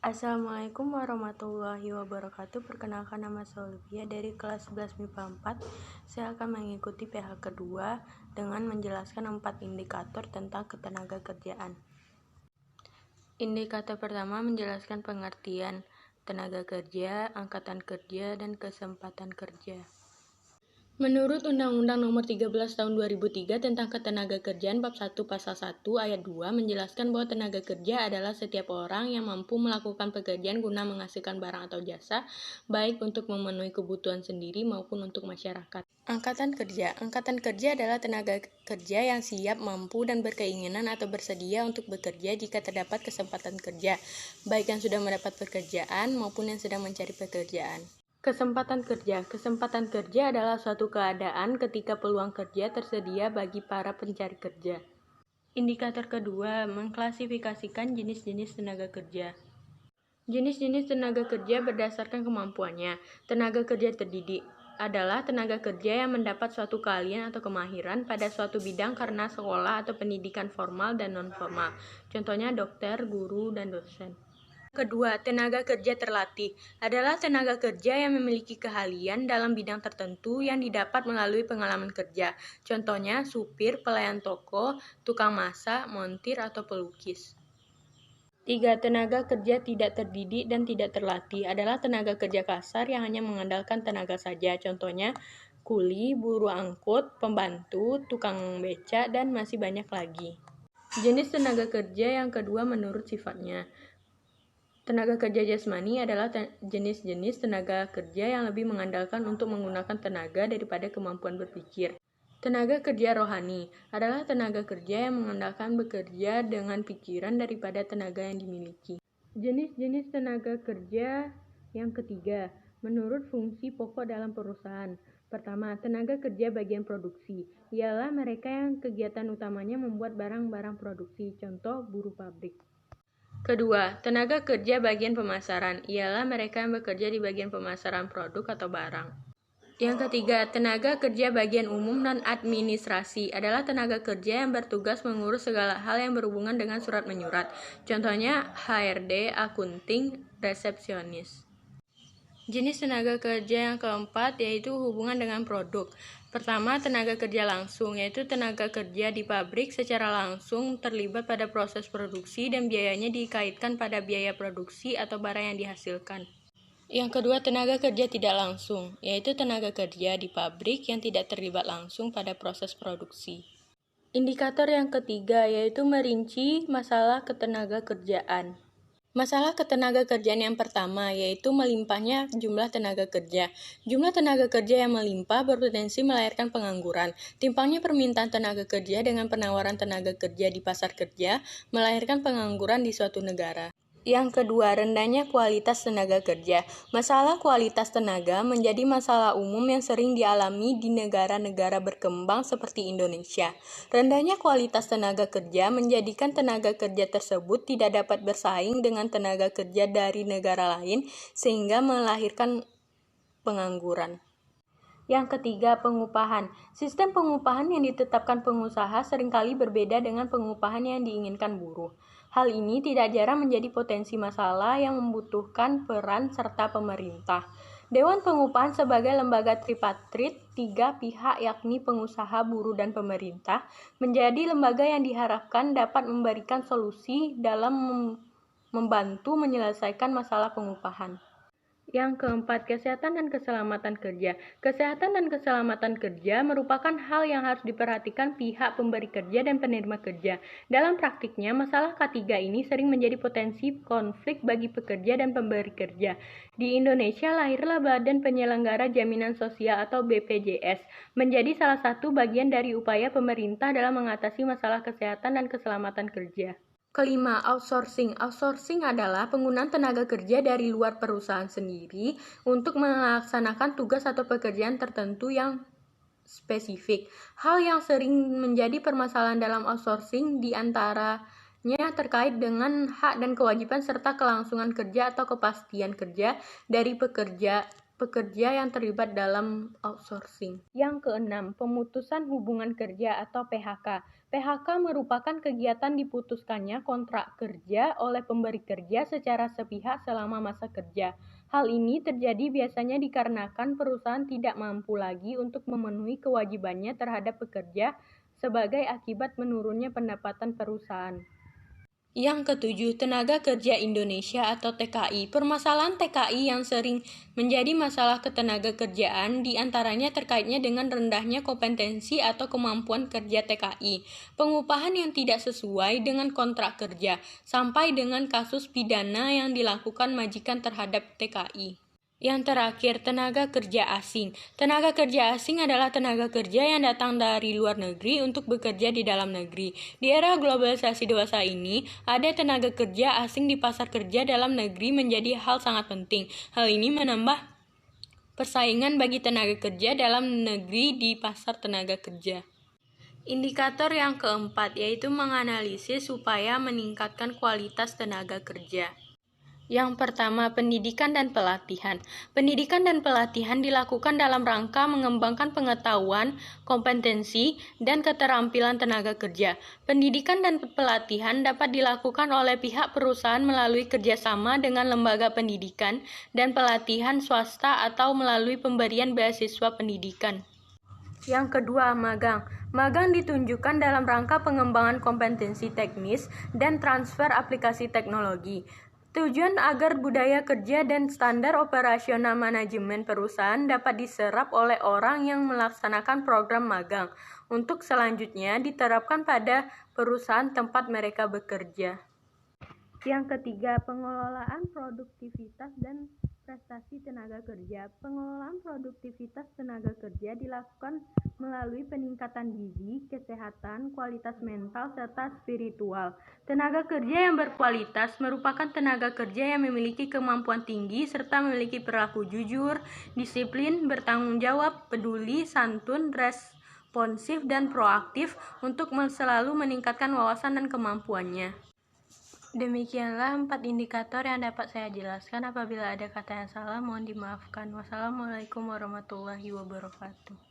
Assalamualaikum warahmatullahi wabarakatuh. Perkenalkan, nama saya Olivia dari kelas 11 MIPA 4. Saya akan mengikuti PH kedua dengan menjelaskan 4 indikator tentang ketenagakerjaan. Indikator pertama menjelaskan pengertian tenaga kerja, angkatan kerja, dan kesempatan kerja. Menurut Undang-Undang Nomor 13 Tahun 2003 tentang Ketenagakerjaan Bab 1 Pasal 1 Ayat 2 menjelaskan bahwa tenaga kerja adalah setiap orang yang mampu melakukan pekerjaan guna menghasilkan barang atau jasa, baik untuk memenuhi kebutuhan sendiri maupun untuk masyarakat. Angkatan kerja. Angkatan kerja adalah tenaga kerja yang siap, mampu, dan berkeinginan atau bersedia untuk bekerja jika terdapat kesempatan kerja, baik yang sudah mendapat pekerjaan maupun yang sedang mencari pekerjaan. Kesempatan kerja. Kesempatan kerja adalah suatu keadaan ketika peluang kerja tersedia bagi para pencari kerja. Indikator kedua, mengklasifikasikan jenis-jenis tenaga kerja. Jenis-jenis tenaga kerja berdasarkan kemampuannya. Tenaga kerja terdidik adalah tenaga kerja yang mendapat suatu keahlian atau kemahiran pada suatu bidang karena sekolah atau pendidikan formal dan non-formal. Contohnya dokter, guru, dan dosen. Kedua, tenaga kerja terlatih adalah tenaga kerja yang memiliki keahlian dalam bidang tertentu yang didapat melalui pengalaman kerja. Contohnya supir, pelayan toko, tukang masak, montir, atau pelukis. 3. Tenaga kerja tidak terdidik dan tidak terlatih adalah tenaga kerja kasar yang hanya mengandalkan tenaga saja. Contohnya kuli, buruh angkut, pembantu, tukang beca, dan masih banyak lagi. Jenis tenaga kerja yang kedua menurut sifatnya. Tenaga kerja jasmani adalah jenis-jenis tenaga kerja yang lebih mengandalkan untuk menggunakan tenaga daripada kemampuan berpikir. Tenaga kerja rohani adalah tenaga kerja yang mengandalkan bekerja dengan pikiran daripada tenaga yang dimiliki. Jenis-jenis tenaga kerja yang ketiga, menurut fungsi pokok dalam perusahaan. Pertama, tenaga kerja bagian produksi. Ialah mereka yang kegiatan utamanya membuat barang-barang produksi, contoh buruh pabrik. Kedua, tenaga kerja bagian pemasaran, ialah mereka yang bekerja di bagian pemasaran produk atau barang. Yang ketiga, tenaga kerja bagian umum dan administrasi adalah tenaga kerja yang bertugas mengurus segala hal yang berhubungan dengan surat menyurat. Contohnya HRD, akunting, resepsionis. Jenis tenaga kerja yang keempat yaitu hubungan dengan produk. Pertama, tenaga kerja langsung, yaitu tenaga kerja di pabrik secara langsung terlibat pada proses produksi dan biayanya dikaitkan pada biaya produksi atau barang yang dihasilkan. Yang kedua, tenaga kerja tidak langsung, yaitu tenaga kerja di pabrik yang tidak terlibat langsung pada proses produksi. Indikator yang ketiga yaitu merinci masalah ketenaga kerjaan. Masalah ketenaga kerjaan yang pertama yaitu melimpahnya jumlah tenaga kerja. Jumlah tenaga kerja yang melimpah berpotensi melahirkan pengangguran. Timpangnya permintaan tenaga kerja dengan penawaran tenaga kerja di pasar kerja melahirkan pengangguran di suatu negara. Yang kedua, rendahnya kualitas tenaga kerja. Masalah kualitas tenaga menjadi masalah umum yang sering dialami di negara-negara berkembang seperti Indonesia. Rendahnya kualitas tenaga kerja menjadikan tenaga kerja tersebut tidak dapat bersaing dengan tenaga kerja dari negara lain sehingga melahirkan pengangguran. Yang ketiga, pengupahan. Sistem pengupahan yang ditetapkan pengusaha seringkali berbeda dengan pengupahan yang diinginkan buruh. Hal ini tidak jarang menjadi potensi masalah yang membutuhkan peran serta pemerintah. Dewan Pengupahan sebagai lembaga tripatrit, 3 pihak yakni pengusaha, buruh, dan pemerintah, menjadi lembaga yang diharapkan dapat memberikan solusi dalam membantu menyelesaikan masalah pengupahan. Yang keempat, kesehatan dan keselamatan kerja. Kesehatan dan keselamatan kerja merupakan hal yang harus diperhatikan pihak pemberi kerja dan penerima kerja. Dalam praktiknya, masalah ketiga ini sering menjadi potensi konflik bagi pekerja dan pemberi kerja. Di Indonesia, lahirlah Badan Penyelenggara Jaminan Sosial atau BPJS, menjadi salah satu bagian dari upaya pemerintah dalam mengatasi masalah kesehatan dan keselamatan kerja. Kelima, outsourcing. Outsourcing adalah penggunaan tenaga kerja dari luar perusahaan sendiri untuk melaksanakan tugas atau pekerjaan tertentu yang spesifik. Hal yang sering menjadi permasalahan dalam outsourcing diantaranya terkait dengan hak dan kewajiban serta kelangsungan kerja atau kepastian kerja dari pekerja yang terlibat dalam outsourcing. Yang keenam, pemutusan hubungan kerja atau PHK. PHK merupakan kegiatan diputuskannya kontrak kerja oleh pemberi kerja secara sepihak selama masa kerja. Hal ini terjadi biasanya dikarenakan perusahaan tidak mampu lagi untuk memenuhi kewajibannya terhadap pekerja sebagai akibat menurunnya pendapatan perusahaan. Yang ketujuh, Tenaga Kerja Indonesia atau TKI. Permasalahan TKI yang sering menjadi masalah ketenagakerjaan diantaranya terkaitnya dengan rendahnya kompetensi atau kemampuan kerja TKI, pengupahan yang tidak sesuai dengan kontrak kerja, sampai dengan kasus pidana yang dilakukan majikan terhadap TKI. Yang terakhir, tenaga kerja asing. Tenaga kerja asing adalah tenaga kerja yang datang dari luar negeri untuk bekerja di dalam negeri. Di era globalisasi dewasa ini, ada tenaga kerja asing di pasar kerja dalam negeri menjadi hal sangat penting. Hal ini menambah persaingan bagi tenaga kerja dalam negeri di pasar tenaga kerja. Indikator yang keempat yaitu menganalisis supaya meningkatkan kualitas tenaga kerja. Yang pertama, pendidikan dan pelatihan. Pendidikan dan pelatihan dilakukan dalam rangka mengembangkan pengetahuan, kompetensi, dan keterampilan tenaga kerja. Pendidikan dan pelatihan dapat dilakukan oleh pihak perusahaan melalui kerjasama dengan lembaga pendidikan dan pelatihan swasta atau melalui pemberian beasiswa pendidikan. Yang kedua, magang. Magang ditunjukkan dalam rangka pengembangan kompetensi teknis dan transfer aplikasi teknologi. Tujuan agar budaya kerja dan standar operasional manajemen perusahaan dapat diserap oleh orang yang melaksanakan program magang, untuk selanjutnya diterapkan pada perusahaan tempat mereka bekerja. Yang ketiga, pengelolaan produktivitas dan prestasi tenaga kerja. Pengelolaan produktivitas tenaga kerja dilakukan melalui peningkatan gizi, kesehatan, kualitas mental, serta spiritual. Tenaga kerja yang berkualitas merupakan tenaga kerja yang memiliki kemampuan tinggi serta memiliki perilaku jujur, disiplin, bertanggung jawab, peduli, santun, responsif, dan proaktif untuk selalu meningkatkan wawasan dan kemampuannya. Demikianlah 4 indikator yang dapat saya jelaskan. Apabila ada kata yang salah, mohon dimaafkan. Wassalamualaikum warahmatullahi wabarakatuh.